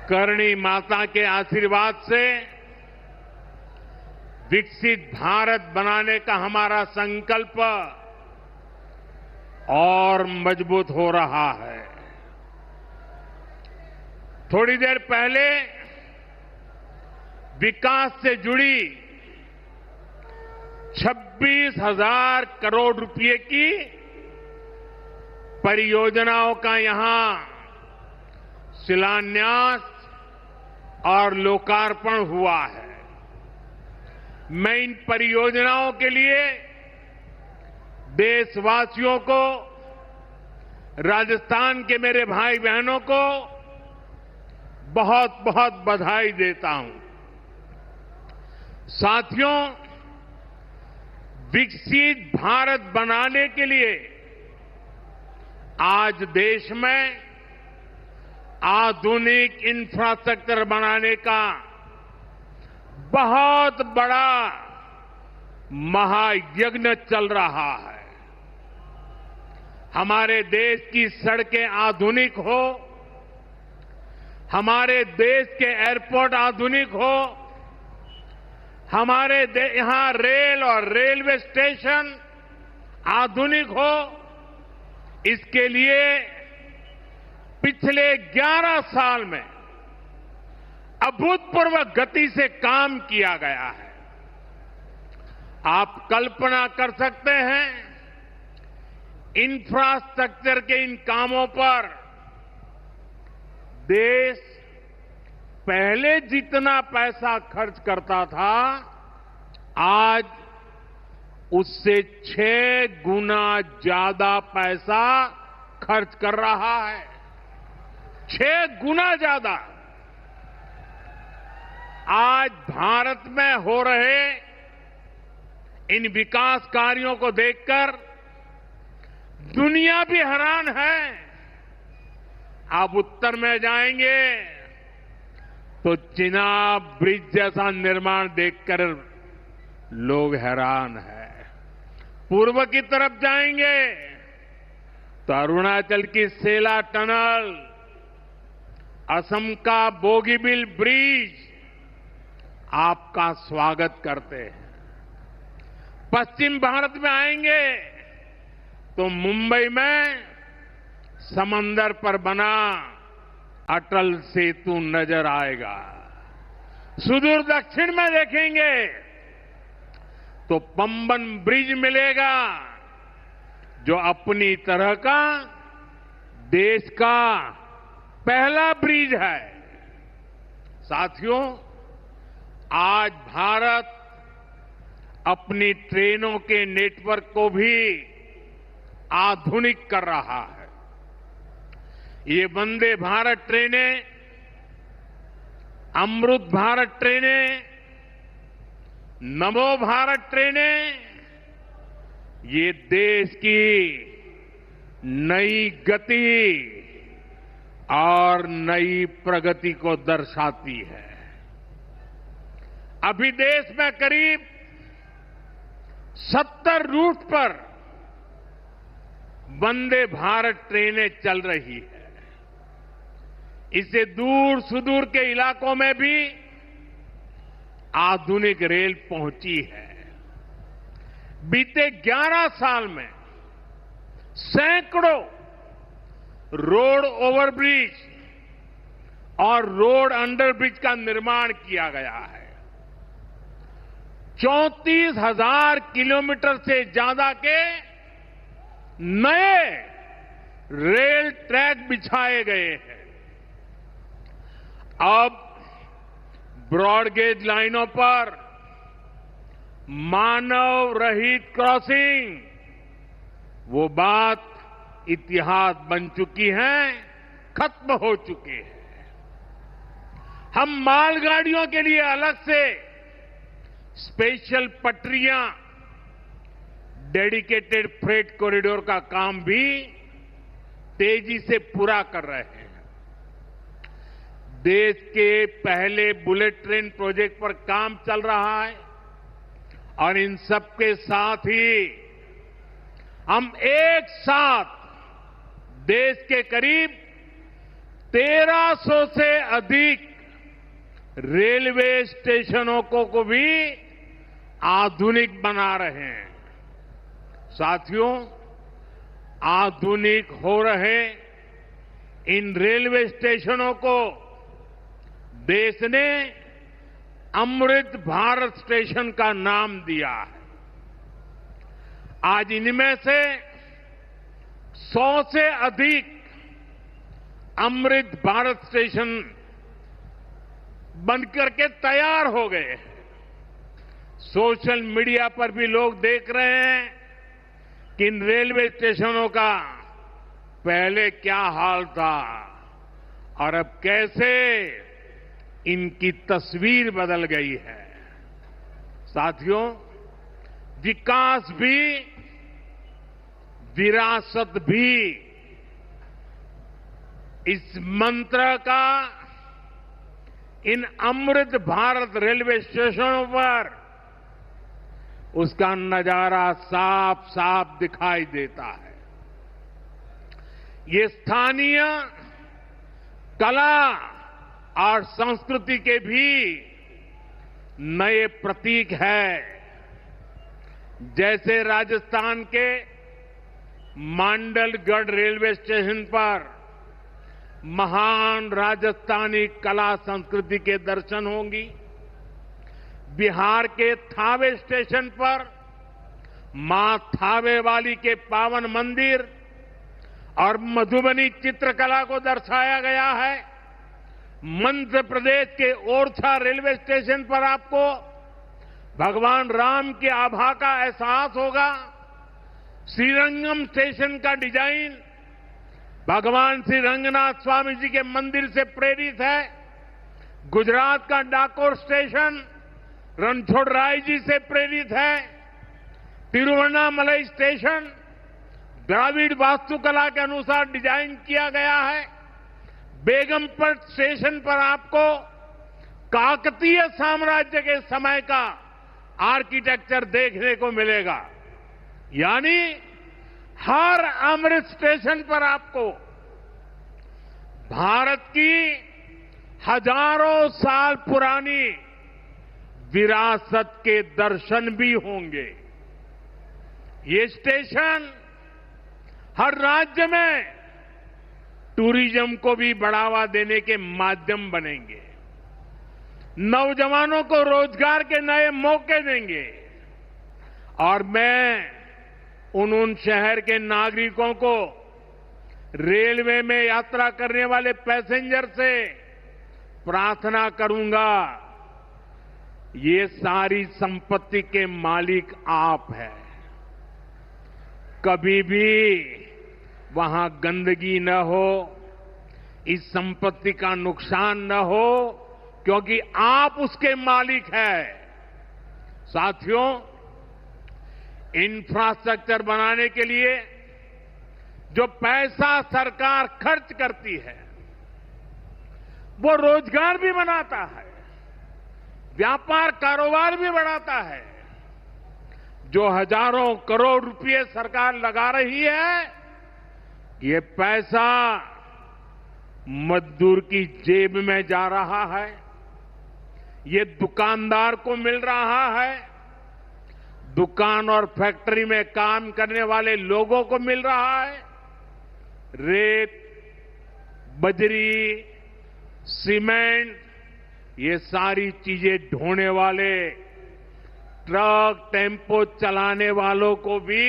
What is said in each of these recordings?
करणी माता के आशीर्वाद से विकसित भारत बनाने का हमारा संकल्प और मजबूत हो रहा है। थोड़ी देर पहले विकास से जुड़ी 26,000 करोड़ रुपए की परियोजनाओं का यहां शिलान्यास और लोकार्पण हुआ है। मैं इन परियोजनाओं के लिए देशवासियों को, राजस्थान के मेरे भाई बहनों को बहुत बहुत बधाई देता हूं। साथियों, विकसित भारत बनाने के लिए आज देश में आधुनिक इंफ्रास्ट्रक्चर बनाने का बहुत बड़ा महायज्ञ चल रहा है। हमारे देश की सड़कें आधुनिक हो, हमारे देश के एयरपोर्ट आधुनिक हो, हमारे यहां रेल और रेलवे स्टेशन आधुनिक हो, इसके लिए पिछले 11 साल में अभूतपूर्व गति से काम किया गया है। आप कल्पना कर सकते हैं, इंफ्रास्ट्रक्चर के इन कामों पर देश पहले जितना पैसा खर्च करता था, आज उससे 6 गुना ज्यादा पैसा खर्च कर रहा है। 6 गुना ज्यादा। आज भारत में हो रहे इन विकास कार्यों को देखकर दुनिया भी हैरान है। आप उत्तर में जाएंगे तो चिनाब ब्रिज जैसा निर्माण देखकर लोग हैरान हैं। पूर्व की तरफ जाएंगे तो अरुणाचल की सेला टनल, असम का बोगीबिल ब्रिज आपका स्वागत करते हैं। पश्चिम भारत में आएंगे तो मुंबई में समंदर पर बना अटल सेतु नजर आएगा। सुदूर दक्षिण में देखेंगे तो पंबन ब्रिज मिलेगा, जो अपनी तरह का देश का पहला ब्रिज है। साथियों, आज भारत अपनी ट्रेनों के नेटवर्क को भी आधुनिक कर रहा है। ये वंदे भारत ट्रेनें, अमृत भारत ट्रेनें, नमो भारत ट्रेनें, ये देश की नई गति और नई प्रगति को दर्शाती है। अभी देश में करीब 70 रूट पर वंदे भारत ट्रेनें चल रही है। इससे दूर सुदूर के इलाकों में भी आधुनिक रेल पहुंची है। बीते 11 साल में सैकड़ों रोड ओवरब्रिज और रोड अंडरब्रिज का निर्माण किया गया है। 34,000 किलोमीटर से ज्यादा के नए रेल ट्रैक बिछाए गए हैं। अब ब्रॉडगेज लाइनों पर मानव रहित क्रॉसिंग, वो बात इतिहास बन चुकी है, खत्म हो चुकी है। हम मालगाड़ियों के लिए अलग से स्पेशल पटरियां, डेडिकेटेड फ्रेट कॉरिडोर का काम भी तेजी से पूरा कर रहे हैं। देश के पहले बुलेट ट्रेन प्रोजेक्ट पर काम चल रहा है और इन सबके साथ ही हम एक साथ देश के करीब 1300 से अधिक रेलवे स्टेशनों को भी आधुनिक बना रहे हैं। साथियों, आधुनिक हो रहे इन रेलवे स्टेशनों को देश ने अमृत भारत स्टेशन का नाम दिया है। आज इनमें से 100 से अधिक अमृत भारत स्टेशन बनकर के तैयार हो गए। सोशल मीडिया पर भी लोग देख रहे हैं कि इन रेलवे स्टेशनों का पहले क्या हाल था और अब कैसे इनकी तस्वीर बदल गई है। साथियों, विकास भी विरासत भी, इस मंत्र का इन अमृत भारत रेलवे स्टेशनों पर उसका नजारा साफ साफ दिखाई देता है। ये स्थानीय कला और संस्कृति के भी नए प्रतीक है। जैसे राजस्थान के मांडलगढ़ रेलवे स्टेशन पर महान राजस्थानी कला संस्कृति के दर्शन होंगी। बिहार के थावे स्टेशन पर मां थावे वाली के पावन मंदिर और मधुबनी चित्रकला को दर्शाया गया है। मध्य प्रदेश के ओरछा रेलवे स्टेशन पर आपको भगवान राम की आभा का एहसास होगा। श्रीरंगम स्टेशन का डिजाइन भगवान श्री रंगनाथ स्वामी जी के मंदिर से प्रेरित है। गुजरात का डाकोर स्टेशन रणछोड़राय जी से प्रेरित है। तिरुवन्नामलई स्टेशन द्राविड़ वास्तुकला के अनुसार डिजाइन किया गया है। बेगमपट स्टेशन पर आपको काकतीय साम्राज्य के समय का आर्किटेक्चर देखने को मिलेगा। यानी हर अमृत स्टेशन पर आपको भारत की हजारों साल पुरानी विरासत के दर्शन भी होंगे। ये स्टेशन हर राज्य में टूरिज्म को भी बढ़ावा देने के माध्यम बनेंगे, नौजवानों को रोजगार के नए मौके देंगे और मैं उन शहर के नागरिकों को, रेलवे में यात्रा करने वाले पैसेंजर से प्रार्थना करूंगा, ये सारी संपत्ति के मालिक आप हैं। कभी भी वहां गंदगी न हो, इस संपत्ति का नुकसान न हो, क्योंकि आप उसके मालिक हैं। साथियों, इंफ्रास्ट्रक्चर बनाने के लिए जो पैसा सरकार खर्च करती है वो रोजगार भी बनाता है, व्यापार कारोबार भी बढ़ाता है। जो हजारों करोड़ रुपए सरकार लगा रही है, ये पैसा मजदूर की जेब में जा रहा है, ये दुकानदार को मिल रहा है, दुकान और फैक्ट्री में काम करने वाले लोगों को मिल रहा है। रेत, बजरी, सीमेंट, ये सारी चीजें ढोने वाले ट्रक, टेम्पो चलाने वालों को भी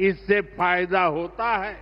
इससे फायदा होता है।